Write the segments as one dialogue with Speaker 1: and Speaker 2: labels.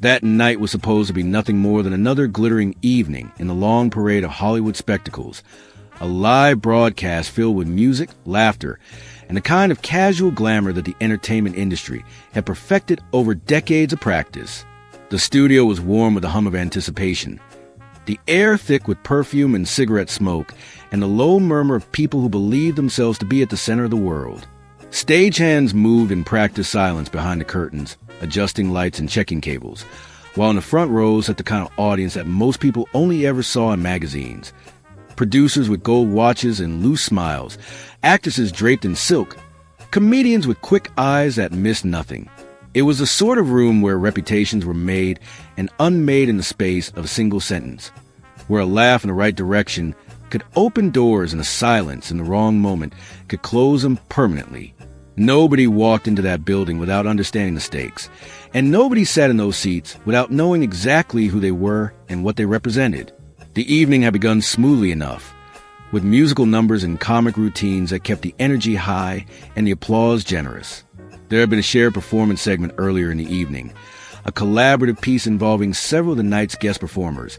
Speaker 1: That night was supposed to be nothing more than another glittering evening in the long parade of Hollywood spectacles. A live broadcast filled with music, laughter, and the kind of casual glamour that the entertainment industry had perfected over decades of practice. The studio was warm with the hum of anticipation, the air thick with perfume and cigarette smoke, and the low murmur of people who believed themselves to be at the center of the world. Stagehands moved in practiced silence behind the curtains, adjusting lights and checking cables, while in the front rows sat the kind of audience that most people only ever saw in magazines. Producers with gold watches and loose smiles, actresses draped in silk, comedians with quick eyes that missed nothing. It was the sort of room where reputations were made and unmade in the space of a single sentence, where a laugh in the right direction could open doors and a silence in the wrong moment could close them permanently. Nobody walked into that building without understanding the stakes, and nobody sat in those seats without knowing exactly who they were and what they represented. The evening had begun smoothly enough, with musical numbers and comic routines that kept the energy high and the applause generous. There had been a shared performance segment earlier in the evening, a collaborative piece involving several of the night's guest performers,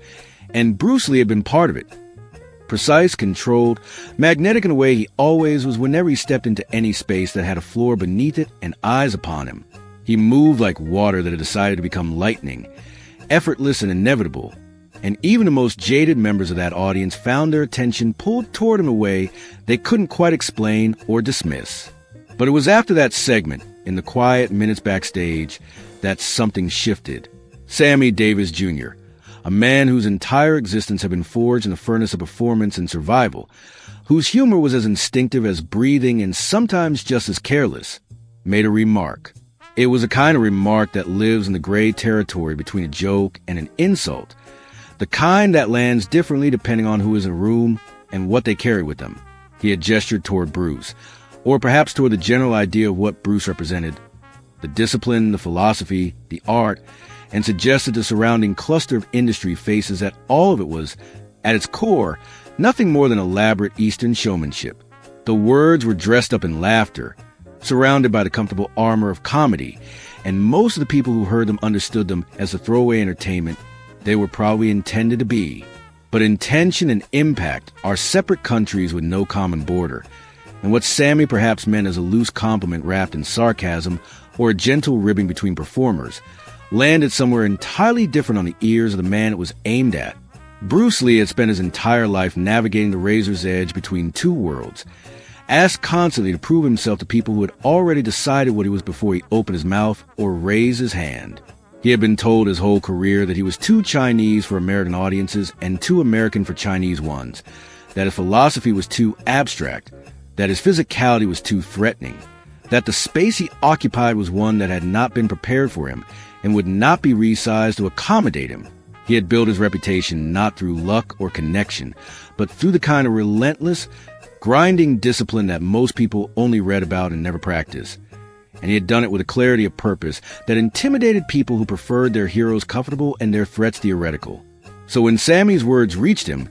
Speaker 1: and Bruce Lee had been part of it. Precise, controlled, magnetic in a way he always was whenever he stepped into any space that had a floor beneath it and eyes upon him. He moved like water that had decided to become lightning, effortless and inevitable, and even the most jaded members of that audience found their attention pulled toward him in a way they couldn't quite explain or dismiss. But it was after that segment, in the quiet minutes backstage, that something shifted. Sammy Davis Jr., a man whose entire existence had been forged in the furnace of performance and survival, whose humor was as instinctive as breathing and sometimes just as careless, made a remark. It was a kind of remark that lives in the gray territory between a joke and an insult, the kind that lands differently depending on who is in the room and what they carry with them. He had gestured toward Bruce, or perhaps toward the general idea of what Bruce represented, the discipline, the philosophy, the art, and suggested the surrounding cluster of industry faces that all of it was, at its core, nothing more than elaborate Eastern showmanship. The words were dressed up in laughter, surrounded by the comfortable armor of comedy, and most of the people who heard them understood them as the throwaway entertainment they were probably intended to be. But intention and impact are separate countries with no common border, and what Sammy perhaps meant as a loose compliment wrapped in sarcasm or a gentle ribbing between performers landed somewhere entirely different on the ears of the man it was aimed at. Bruce Lee had spent his entire life navigating the razor's edge between two worlds, asked constantly to prove himself to people who had already decided what he was before he opened his mouth or raised his hand. He had been told his whole career that he was too Chinese for American audiences and too American for Chinese ones, that his philosophy was too abstract, that his physicality was too threatening, that the space he occupied was one that had not been prepared for him and would not be resized to accommodate him. He had built his reputation not through luck or connection, but through the kind of relentless, grinding discipline that most people only read about and never practiced. And he had done it with a clarity of purpose that intimidated people who preferred their heroes comfortable and their threats theoretical. So when Sammy's words reached him,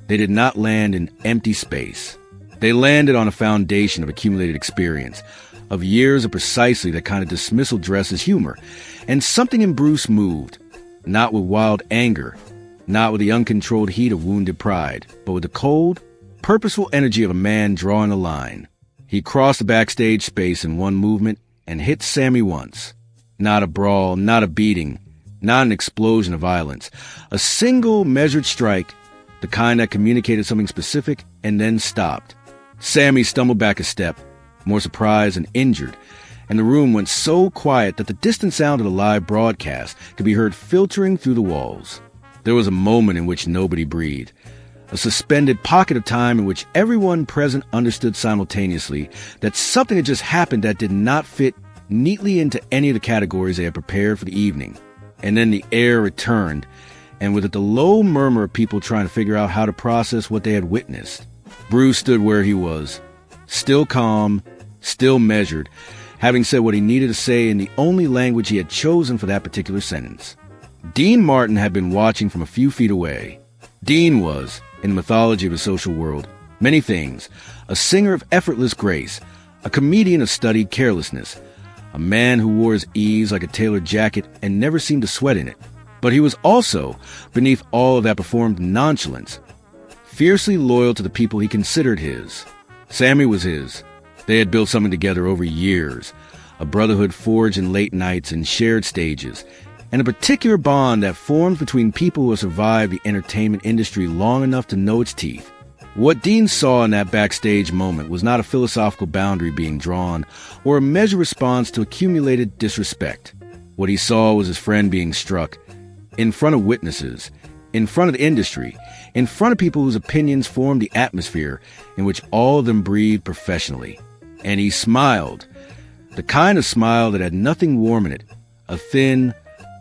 Speaker 1: they did not land in empty space. They landed on a foundation of accumulated experience, of years of precisely that kind of dismissal dress as humor, and something in Bruce moved, not with wild anger, not with the uncontrolled heat of wounded pride, but with the cold, purposeful energy of a man drawing a line. He crossed the backstage space in one movement and hit Sammy once. Not a brawl, not a beating, not an explosion of violence. A single measured strike, the kind that communicated something specific and then stopped. Sammy stumbled back a step, more surprised and injured, and the room went so quiet that the distant sound of the live broadcast could be heard filtering through the walls. There was a moment in which nobody breathed, a suspended pocket of time in which everyone present understood simultaneously that something had just happened that did not fit neatly into any of the categories they had prepared for the evening. And then the air returned, and with it the low murmur of people trying to figure out how to process what they had witnessed. Bruce stood where he was, still calm, still measured, having said what he needed to say in the only language he had chosen for that particular sentence. Dean Martin had been watching from a few feet away. Dean was, in the mythology of his social world, many things: a singer of effortless grace, a comedian of studied carelessness, a man who wore his ease like a tailored jacket and never seemed to sweat in it. But he was also, beneath all of that performed nonchalance, fiercely loyal to the people he considered his. Sammy was his. They had built something together over years, a brotherhood forged in late nights and shared stages, and a particular bond that formed between people who had survived the entertainment industry long enough to know its teeth. What Dean saw in that backstage moment was not a philosophical boundary being drawn or a measured response to accumulated disrespect. What he saw was his friend being struck, in front of witnesses, in front of the industry, in front of people whose opinions formed the atmosphere in which all of them breathed professionally. And he smiled, the kind of smile that had nothing warm in it, a thin,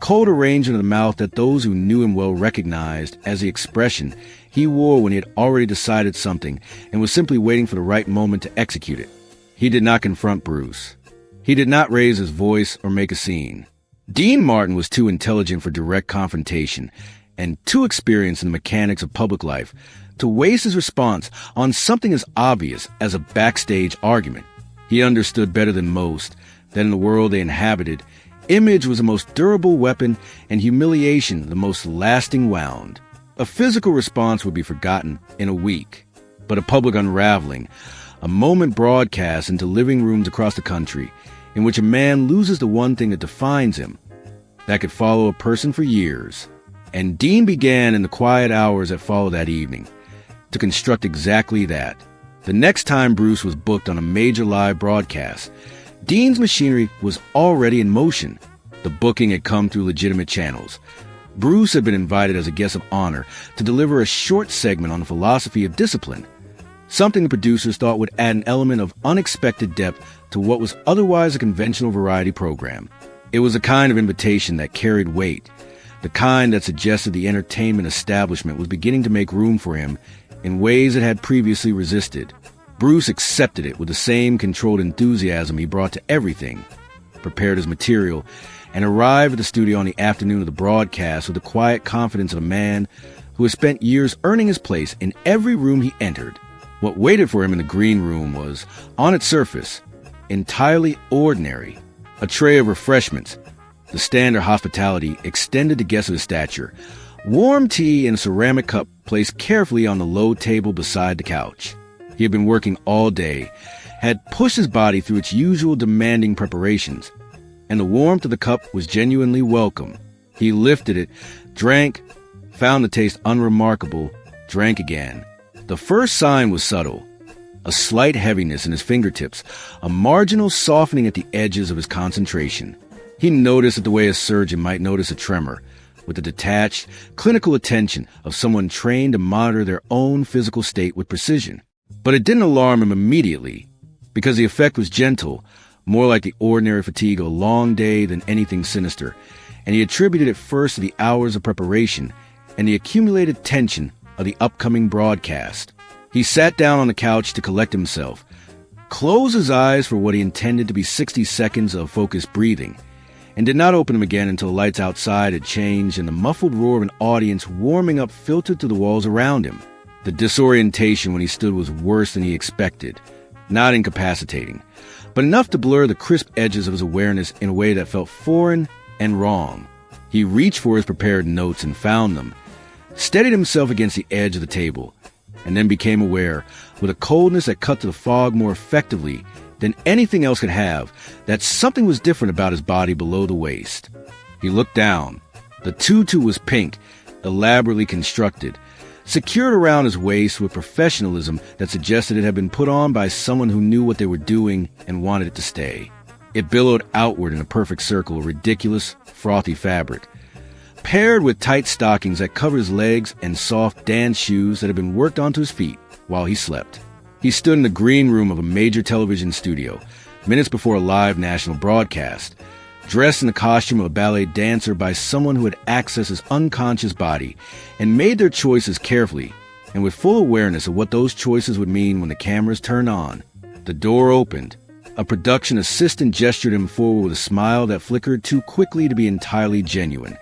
Speaker 1: cold arrangement of the mouth that those who knew him well recognized as the expression he wore when he had already decided something and was simply waiting for the right moment to execute it. He did not confront Bruce. He did not raise his voice or make a scene. Dean Martin was too intelligent for direct confrontation and too experienced in the mechanics of public life to waste his response on something as obvious as a backstage argument. He understood better than most that in the world they inhabited, image was the most durable weapon and humiliation the most lasting wound. A physical response would be forgotten in a week, but a public unraveling, a moment broadcast into living rooms across the country in which a man loses the one thing that defines him, that could follow a person for years. And Dean began in the quiet hours that followed that evening to construct exactly that. The next time Bruce was booked on a major live broadcast, Dean's machinery was already in motion. The booking had come through legitimate channels. Bruce had been invited as a guest of honor to deliver a short segment on the philosophy of discipline, something the producers thought would add an element of unexpected depth to what was otherwise a conventional variety program. It was a kind of invitation that carried weight, the kind that suggested the entertainment establishment was beginning to make room for him in ways it had previously resisted. Bruce accepted it with the same controlled enthusiasm he brought to everything, prepared his material, and arrived at the studio on the afternoon of the broadcast with the quiet confidence of a man who had spent years earning his place in every room he entered. What waited for him in the green room was, on its surface, entirely ordinary. A tray of refreshments, the standard hospitality extended to guests of his stature, warm tea in a ceramic cup placed carefully on the low table beside the couch. He had been working all day, had pushed his body through its usual demanding preparations, and the warmth of the cup was genuinely welcome. He lifted it, drank, found the taste unremarkable, drank again. The first sign was subtle, a slight heaviness in his fingertips, a marginal softening at the edges of his concentration. He noticed it the way a surgeon might notice a tremor, with the detached, clinical attention of someone trained to monitor their own physical state with precision. But it didn't alarm him immediately, because the effect was gentle, more like the ordinary fatigue of a long day than anything sinister, and he attributed it first to the hours of preparation and the accumulated tension of the upcoming broadcast. He sat down on the couch to collect himself, closed his eyes for what he intended to be 60 seconds of focused breathing, and did not open them again until the lights outside had changed and the muffled roar of an audience warming up filtered through the walls around him. The disorientation when he stood was worse than he expected, not incapacitating, but enough to blur the crisp edges of his awareness in a way that felt foreign and wrong. He reached for his prepared notes and found them, steadied himself against the edge of the table, and then became aware, with a coldness that cut to the fog more effectively than anything else could have, that something was different about his body below the waist. He looked down. The tutu was pink, elaborately constructed, secured around his waist with professionalism that suggested it had been put on by someone who knew what they were doing and wanted it to stay. It billowed outward in a perfect circle of ridiculous, frothy fabric, paired with tight stockings that covered his legs and soft dance shoes that had been worked onto his feet while he slept. He stood in the green room of a major television studio, minutes before a live national broadcast, dressed in the costume of a ballet dancer by someone who had accessed his unconscious body and made their choices carefully and with full awareness of what those choices would mean when the cameras turned on. The door opened. A production assistant gestured him forward with a smile that flickered too quickly to be entirely genuine.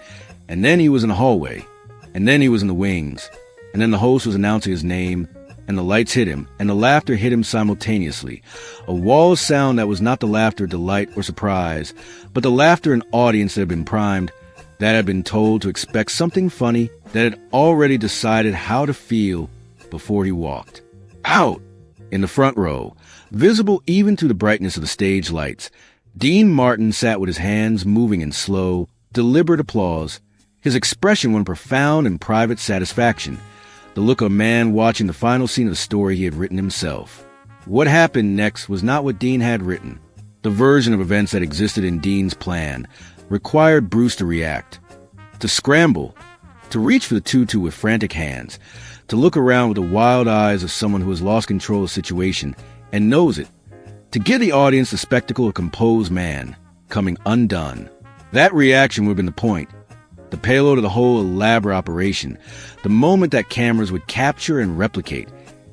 Speaker 1: And then he was in the hallway. And then he was in the wings. And then the host was announcing his name, and the lights hit him, and the laughter hit him simultaneously. A wall of sound that was not the laughter of delight or surprise, but the laughter of an audience that had been primed, that had been told to expect something funny, that had already decided how to feel before he walked. Out! In the front row, visible even through the brightness of the stage lights, Dean Martin sat with his hands moving in slow, deliberate applause, his expression one profound and private satisfaction, the look of a man watching the final scene of the story he had written himself. What happened next was not what Dean had written. The version of events that existed in Dean's plan required Bruce to react, to scramble, to reach for the tutu with frantic hands, to look around with the wild eyes of someone who has lost control of the situation and knows it, to give the audience the spectacle of a composed man coming undone. That reaction would have been the point, the payload of the whole elaborate operation, the moment that cameras would capture and replicate,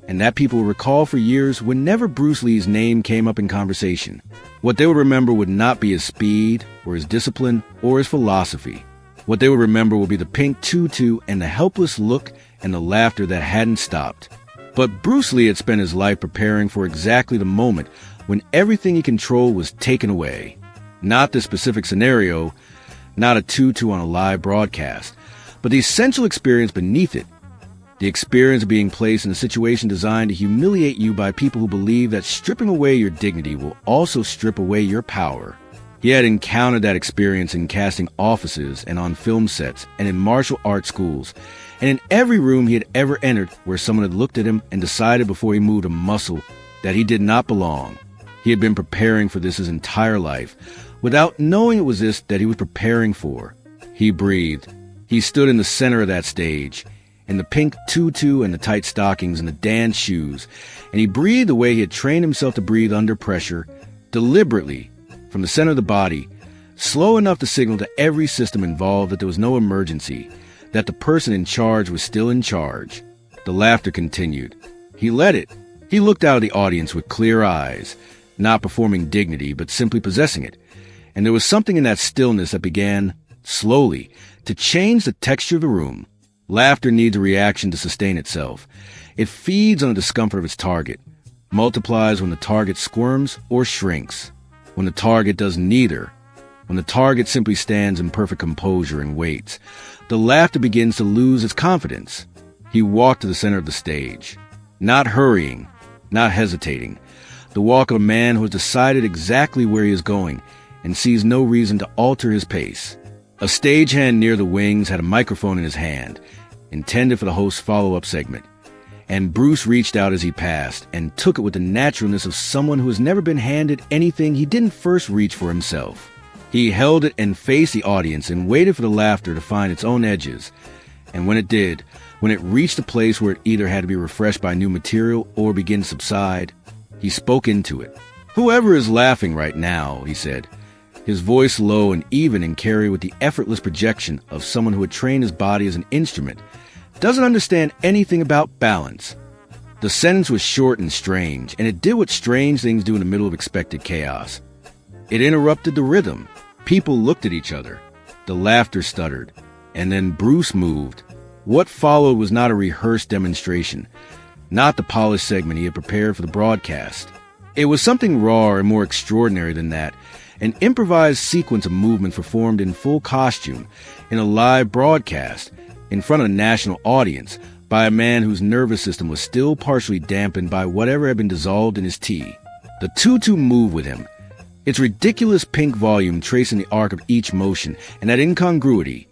Speaker 1: and that people would recall for years whenever Bruce Lee's name came up in conversation. What they would remember would not be his speed, or his discipline, or his philosophy. What they would remember would be the pink tutu and the helpless look and the laughter that hadn't stopped. But Bruce Lee had spent his life preparing for exactly the moment when everything he controlled was taken away. Not the specific scenario, not a tutu on a live broadcast, but the essential experience beneath it. The experience of being placed in a situation designed to humiliate you by people who believe that stripping away your dignity will also strip away your power. He had encountered that experience in casting offices and on film sets and in martial arts schools, and in every room he had ever entered where someone had looked at him and decided before he moved a muscle that he did not belong. He had been preparing for this his entire life, without knowing it was this that he was preparing for. He breathed. He stood in the center of that stage, in the pink tutu and the tight stockings and the dance shoes, and he breathed the way he had trained himself to breathe under pressure, deliberately, from the center of the body, slow enough to signal to every system involved that there was no emergency, that the person in charge was still in charge. The laughter continued. He let it. He looked out at the audience with clear eyes, not performing dignity, but simply possessing it. And there was something in that stillness that began, slowly, to change the texture of the room. Laughter needs a reaction to sustain itself. It feeds on the discomfort of its target, multiplies when the target squirms or shrinks, when the target does neither, when the target simply stands in perfect composure and waits. The laughter begins to lose its confidence. He walked to the center of the stage, not hurrying, not hesitating, the walk of a man who has decided exactly where he is going and sees no reason to alter his pace. A stagehand near the wings had a microphone in his hand, intended for the host's follow-up segment, and Bruce reached out as he passed and took it with the naturalness of someone who has never been handed anything he didn't first reach for himself. He held it and faced the audience and waited for the laughter to find its own edges, and when it did, when it reached a place where it either had to be refreshed by new material or begin to subside, he spoke into it. "Whoever is laughing right now," he said, his voice low and even and carried with the effortless projection of someone who had trained his body as an instrument, doesn't understand anything about balance. The sentence was short and strange, and it did what strange things do in the middle of expected chaos. It interrupted the rhythm. People looked at each other. The laughter stuttered. And then Bruce moved. What followed was not a rehearsed demonstration, not the polished segment he had prepared for the broadcast. It was something raw and more extraordinary than that, an improvised sequence of movements performed in full costume, in a live broadcast, in front of a national audience, by a man whose nervous system was still partially dampened by whatever had been dissolved in his tea. The tutu moved with him, its ridiculous pink volume tracing the arc of each motion, and that incongruity,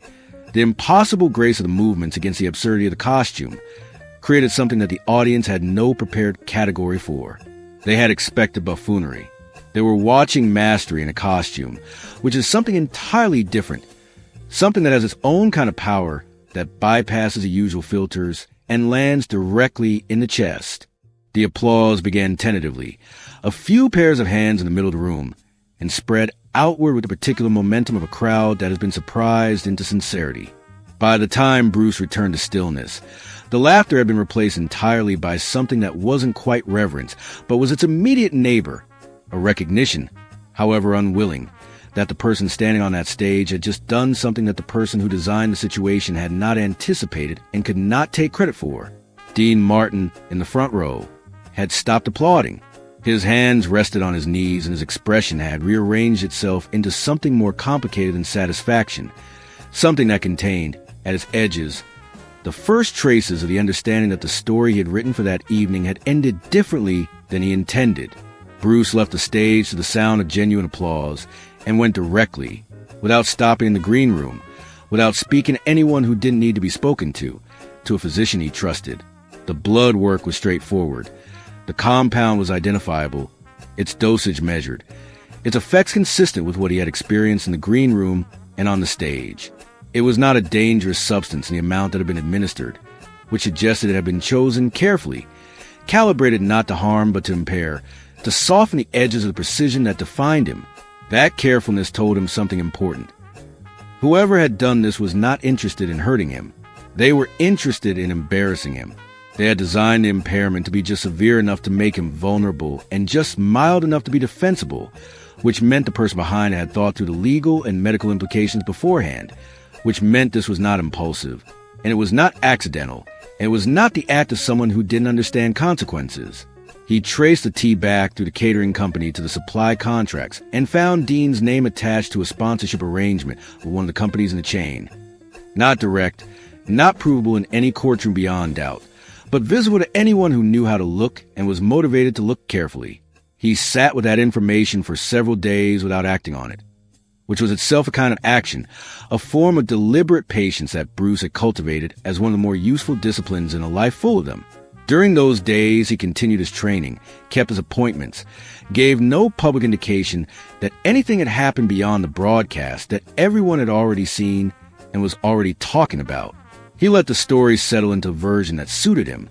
Speaker 1: the impossible grace of the movements against the absurdity of the costume, created something that the audience had no prepared category for. They had expected buffoonery. They were watching mastery in a costume, which is something entirely different, something that has its own kind of power that bypasses the usual filters and lands directly in the chest. The applause began tentatively, a few pairs of hands in the middle of the room, and spread outward with the particular momentum of a crowd that has been surprised into sincerity. By the time Bruce returned to stillness, the laughter had been replaced entirely by something that wasn't quite reverence, but was its immediate neighbor, a recognition, however unwilling, that the person standing on that stage had just done something that the person who designed the situation had not anticipated and could not take credit for. Dean Martin, in the front row, had stopped applauding. His hands rested on his knees, and his expression had rearranged itself into something more complicated than satisfaction, something that contained, at its edges, the first traces of the understanding that the story he had written for that evening had ended differently than he intended. Bruce left the stage to the sound of genuine applause and went directly, without stopping in the green room, without speaking to anyone who didn't need to be spoken to a physician he trusted. The blood work was straightforward. The compound was identifiable, its dosage measured, its effects consistent with what he had experienced in the green room and on the stage. It was not a dangerous substance in the amount that had been administered, which suggested it had been chosen carefully, calibrated not to harm but to impair, to soften the edges of the precision that defined him. That carefulness told him something important. Whoever had done this was not interested in hurting him. They were interested in embarrassing him. They had designed the impairment to be just severe enough to make him vulnerable and just mild enough to be defensible, which meant the person behind it had thought through the legal and medical implications beforehand, which meant this was not impulsive, and it was not accidental, and it was not the act of someone who didn't understand consequences. He traced the tea back through the catering company to the supply contracts and found Dean's name attached to a sponsorship arrangement with one of the companies in the chain. Not direct, not provable in any courtroom beyond doubt, but visible to anyone who knew how to look and was motivated to look carefully. He sat with that information for several days without acting on it, which was itself a kind of action, a form of deliberate patience that Bruce had cultivated as one of the more useful disciplines in a life full of them. During those days, he continued his training, kept his appointments, gave no public indication that anything had happened beyond the broadcast that everyone had already seen and was already talking about. He let the story settle into a version that suited him,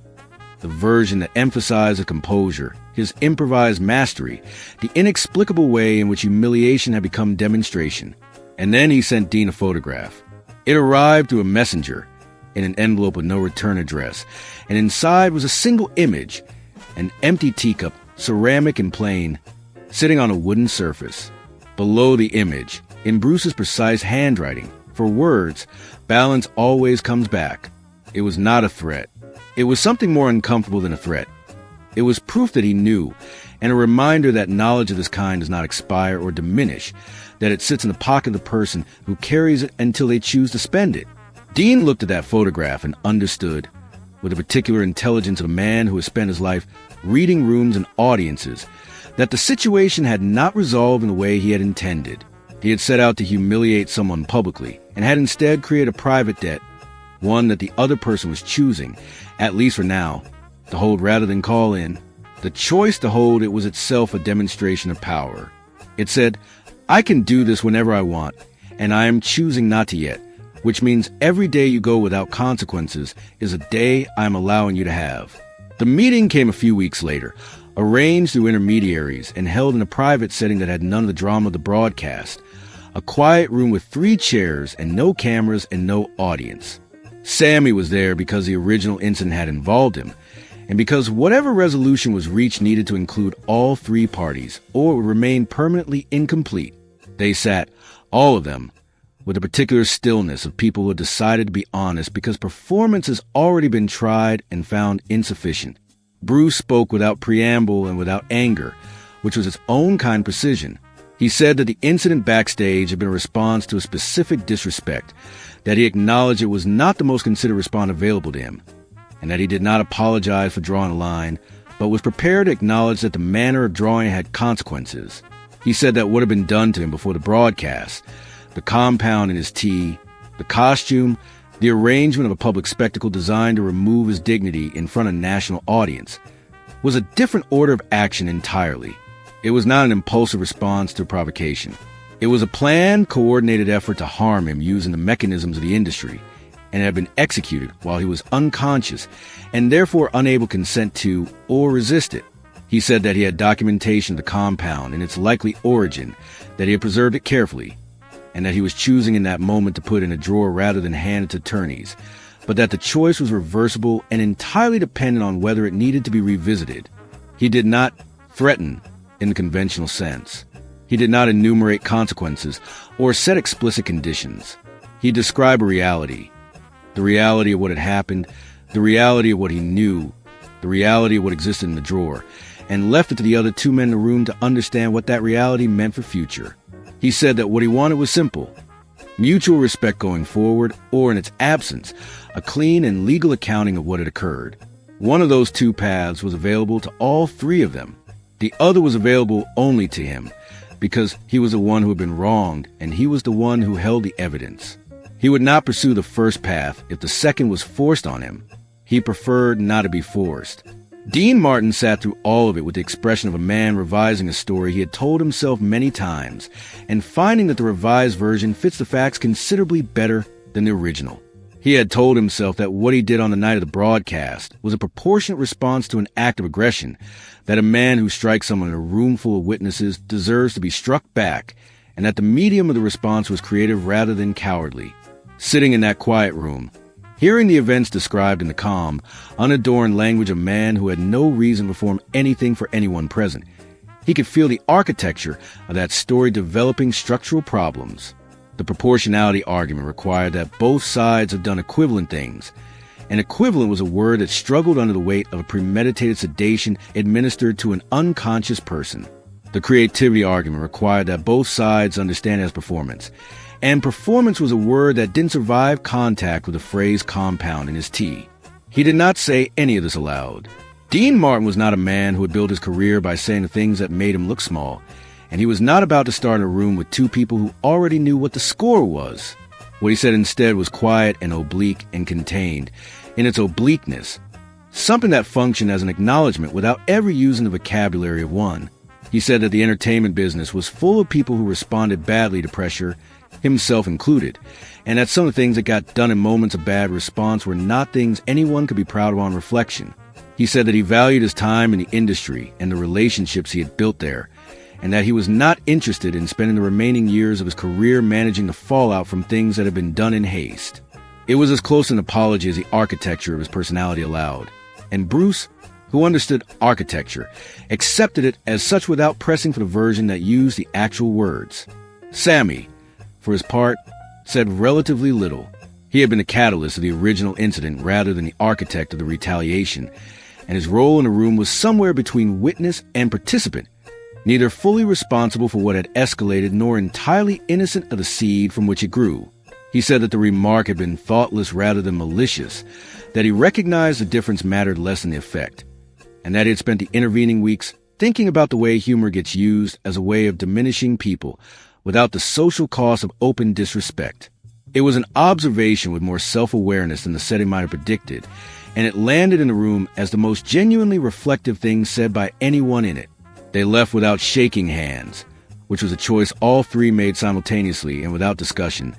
Speaker 1: the version that emphasized the composure, his improvised mastery, the inexplicable way in which humiliation had become demonstration. And then he sent Dean a photograph. It arrived through a messenger, in an envelope with no return address, and inside was a single image, an empty teacup, ceramic and plain, sitting on a wooden surface. Below the image, in Bruce's precise handwriting, for words, balance always comes back. It was not a threat. It was something more uncomfortable than a threat. It was proof that he knew, and a reminder that knowledge of this kind does not expire or diminish, that it sits in the pocket of the person who carries it until they choose to spend it. Dean looked at that photograph and understood, with a particular intelligence of a man who has spent his life reading rooms and audiences, that the situation had not resolved in the way he had intended. He had set out to humiliate someone publicly, and had instead created a private debt, one that the other person was choosing, at least for now, to hold rather than call in. The choice to hold it was itself a demonstration of power. It said, I can do this whenever I want, and I am choosing not to yet, which means every day you go without consequences is a day I am allowing you to have. The meeting came a few weeks later, arranged through intermediaries and held in a private setting that had none of the drama of the broadcast. A quiet room with 3 chairs and no cameras and no audience. Sammy was there because the original incident had involved him, and because whatever resolution was reached needed to include all 3 parties, or it would remain permanently incomplete. They sat, all of them, with a particular stillness of people who had decided to be honest because performance has already been tried and found insufficient. Bruce spoke without preamble and without anger, which was its own kind of precision. He said that the incident backstage had been a response to a specific disrespect, that he acknowledged it was not the most considered response available to him, and that he did not apologize for drawing a line, but was prepared to acknowledge that the manner of drawing had consequences. He said that what had been done to him before the broadcast, the compound in his tea, the costume, the arrangement of a public spectacle designed to remove his dignity in front of a national audience, was a different order of action entirely. It was not an impulsive response to a provocation. It was a planned, coordinated effort to harm him using the mechanisms of the industry, and it had been executed while he was unconscious and therefore unable to consent to or resist it. He said that he had documentation of the compound and its likely origin, that he had preserved it carefully, and that he was choosing in that moment to put in a drawer rather than hand it to attorneys, but that the choice was reversible and entirely dependent on whether it needed to be revisited. He did not threaten in the conventional sense. He did not enumerate consequences or set explicit conditions. He described a reality, the reality of what had happened, the reality of what he knew, the reality of what existed in the drawer, and left it to the other two men in the room to understand what that reality meant for future. He said that what he wanted was simple: mutual respect going forward, or in its absence, a clean and legal accounting of what had occurred. One of those two paths was available to all three of them. The other was available only to him, because he was the one who had been wronged, and he was the one who held the evidence. He would not pursue the first path if the second was forced on him. He preferred not to be forced. Dean Martin sat through all of it with the expression of a man revising a story he had told himself many times, and finding that the revised version fits the facts considerably better than the original. He had told himself that what he did on the night of the broadcast was a proportionate response to an act of aggression, that a man who strikes someone in a room full of witnesses deserves to be struck back, and that the medium of the response was creative rather than cowardly. Sitting in that quiet room, hearing the events described in the calm, unadorned language of a man who had no reason to perform anything for anyone present, he could feel the architecture of that story developing structural problems. The proportionality argument required that both sides have done equivalent things. An equivalent was a word that struggled under the weight of a premeditated sedation administered to an unconscious person. The creativity argument required that both sides understand it as performance. And performance was a word that didn't survive contact with the phrase compound in his tea. He did not say any of this aloud. Dean Martin was not a man who had built his career by saying the things that made him look small, and he was not about to start in a room with two people who already knew what the score was. What he said instead was quiet and oblique and contained in its obliqueness, something that functioned as an acknowledgement without ever using the vocabulary of one. He said that the entertainment business was full of people who responded badly to pressure, himself included, and that some of the things that got done in moments of bad response were not things anyone could be proud of on reflection. He said that he valued his time in the industry and the relationships he had built there, and that he was not interested in spending the remaining years of his career managing the fallout from things that had been done in haste. It was as close an apology as the architecture of his personality allowed, and Bruce, who understood architecture, accepted it as such without pressing for the version that used the actual words. Sammy, for his part, said relatively little. He had been the catalyst of the original incident rather than the architect of the retaliation, and his role in the room was somewhere between witness and participant, neither fully responsible for what had escalated nor entirely innocent of the seed from which it grew. He said that the remark had been thoughtless rather than malicious, that he recognized the difference mattered less than the effect, and that he had spent the intervening weeks thinking about the way humor gets used as a way of diminishing people without the social cost of open disrespect. It was an observation with more self-awareness than the setting might have predicted, and it landed in the room as the most genuinely reflective thing said by anyone in it. They left without shaking hands, which was a choice all three made simultaneously and without discussion.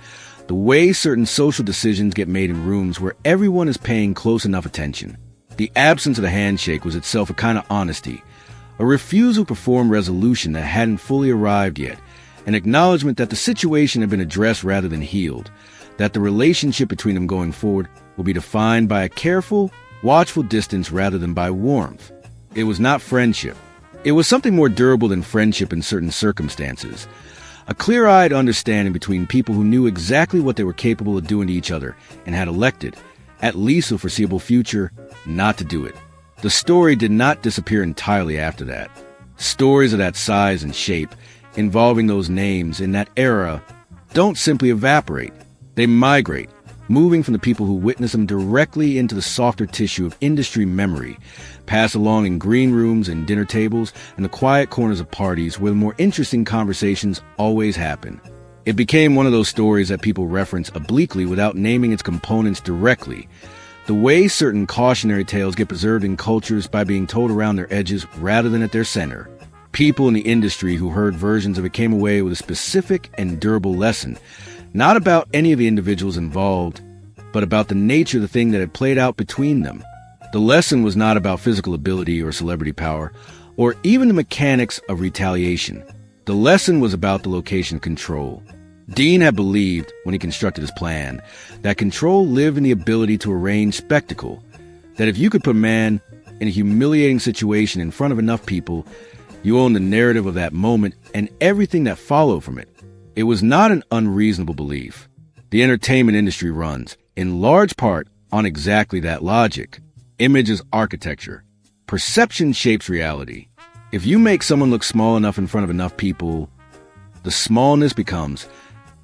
Speaker 1: The way certain social decisions get made in rooms where everyone is paying close enough attention. The absence of the handshake was itself a kind of honesty, a refusal to perform resolution that hadn't fully arrived yet, an acknowledgement that the situation had been addressed rather than healed, that the relationship between them going forward will be defined by a careful, watchful distance rather than by warmth. It was not friendship. It was something more durable than friendship in certain circumstances. A clear-eyed understanding between people who knew exactly what they were capable of doing to each other and had elected, at least for the foreseeable future, not to do it. The story did not disappear entirely after that. Stories of that size and shape, involving those names in that era, don't simply evaporate. They migrate, moving from the people who witness them directly into the softer tissue of industry memory, pass along in green rooms and dinner tables and the quiet corners of parties where the more interesting conversations always happen. It became one of those stories that people reference obliquely without naming its components directly. The way certain cautionary tales get preserved in cultures by being told around their edges rather than at their center. People in the industry who heard versions of it came away with a specific and durable lesson, not about any of the individuals involved, but about the nature of the thing that had played out between them. The lesson was not about physical ability or celebrity power, or even the mechanics of retaliation. The lesson was about the location of control. Dean had believed, when he constructed his plan, that control lived in the ability to arrange spectacle, that if you could put a man in a humiliating situation in front of enough people, you owned the narrative of that moment and everything that followed from it. It was not an unreasonable belief. The entertainment industry runs, in large part, on exactly that logic. Image is architecture. Perception shapes reality. If you make someone look small enough in front of enough people, the smallness becomes,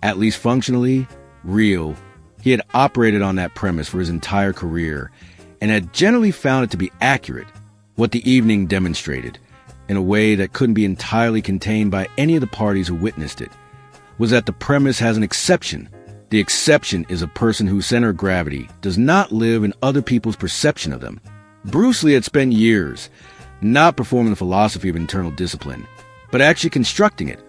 Speaker 1: at least functionally, real. He had operated on that premise for his entire career and had generally found it to be accurate. What the evening demonstrated, in a way that couldn't be entirely contained by any of the parties who witnessed it, was that the premise has an exception. The exception is a person whose center of gravity does not live in other people's perception of them. Bruce Lee had spent years not performing the philosophy of internal discipline, but actually constructing it,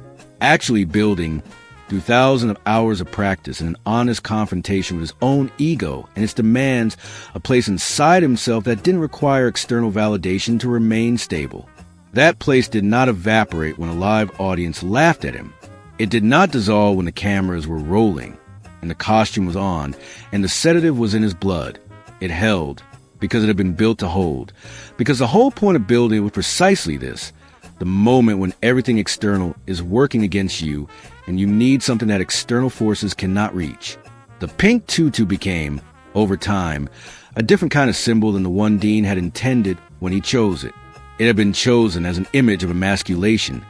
Speaker 1: actually building through thousands of hours of practice and an honest confrontation with his own ego and its demands, a place inside himself that didn't require external validation to remain stable. That place did not evaporate when a live audience laughed at him. It did not dissolve when the cameras were rolling and the costume was on and the sedative was in his blood. It held because it had been built to hold. Because the whole point of building was precisely this, the moment when everything external is working against you and you need something that external forces cannot reach. The pink tutu became, over time, a different kind of symbol than the one Dean had intended when he chose it. It had been chosen as an image of emasculation,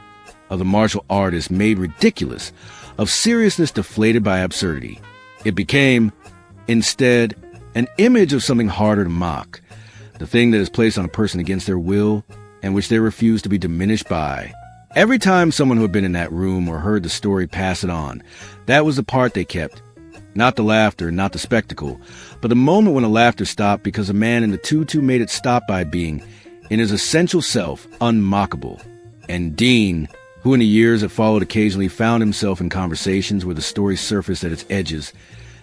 Speaker 1: of the martial artist made ridiculous, of seriousness deflated by absurdity. It became, instead, an image of something harder to mock, the thing that is placed on a person against their will and which they refuse to be diminished by. Every time someone who had been in that room or heard the story pass it on, that was the part they kept. Not the laughter, not the spectacle, but the moment when the laughter stopped because a man in the tutu made it stop by being, in his essential self, unmockable. And Dean, who in the years that followed occasionally found himself in conversations where the story surfaced at its edges,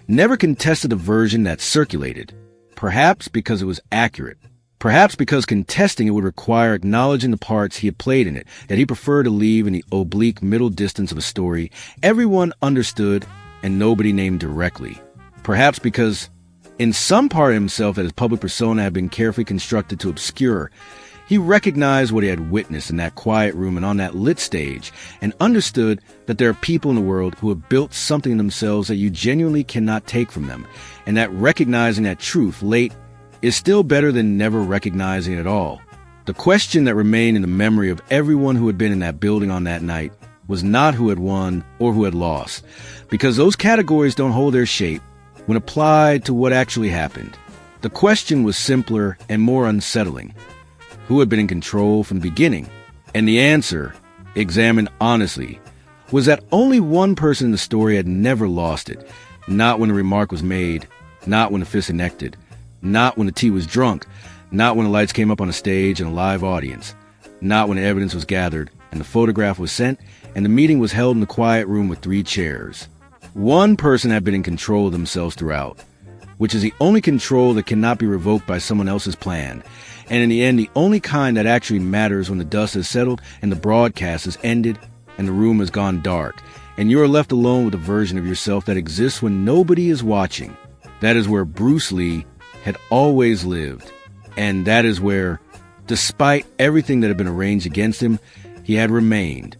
Speaker 1: never contested the version that circulated, perhaps because it was accurate. Perhaps because contesting it would require acknowledging the parts he had played in it, that he preferred to leave in the oblique middle distance of a story everyone understood and nobody named directly. Perhaps because, in some part of himself that his public persona had been carefully constructed to obscure, he recognized what he had witnessed in that quiet room and on that lit stage, and understood that there are people in the world who have built something in themselves that you genuinely cannot take from them, and that recognizing that truth late is still better than never recognizing it at all. The question that remained in the memory of everyone who had been in that building on that night was not who had won or who had lost, because those categories don't hold their shape when applied to what actually happened. The question was simpler and more unsettling. Who had been in control from the beginning? And the answer, examined honestly, was that only one person in the story had never lost it, not when the remark was made, not when the fist enacted, not when the tea was drunk, not when the lights came up on a stage and a live audience, not when the evidence was gathered and the photograph was sent and the meeting was held in the quiet room with 3 chairs. One person had been in control of themselves throughout, which is the only control that cannot be revoked by someone else's plan, and in the end the only kind that actually matters when the dust has settled and the broadcast has ended and the room has gone dark, and you are left alone with a version of yourself that exists when nobody is watching. That is where Bruce Lee had always lived, and that is where, despite everything that had been arranged against him, he had remained.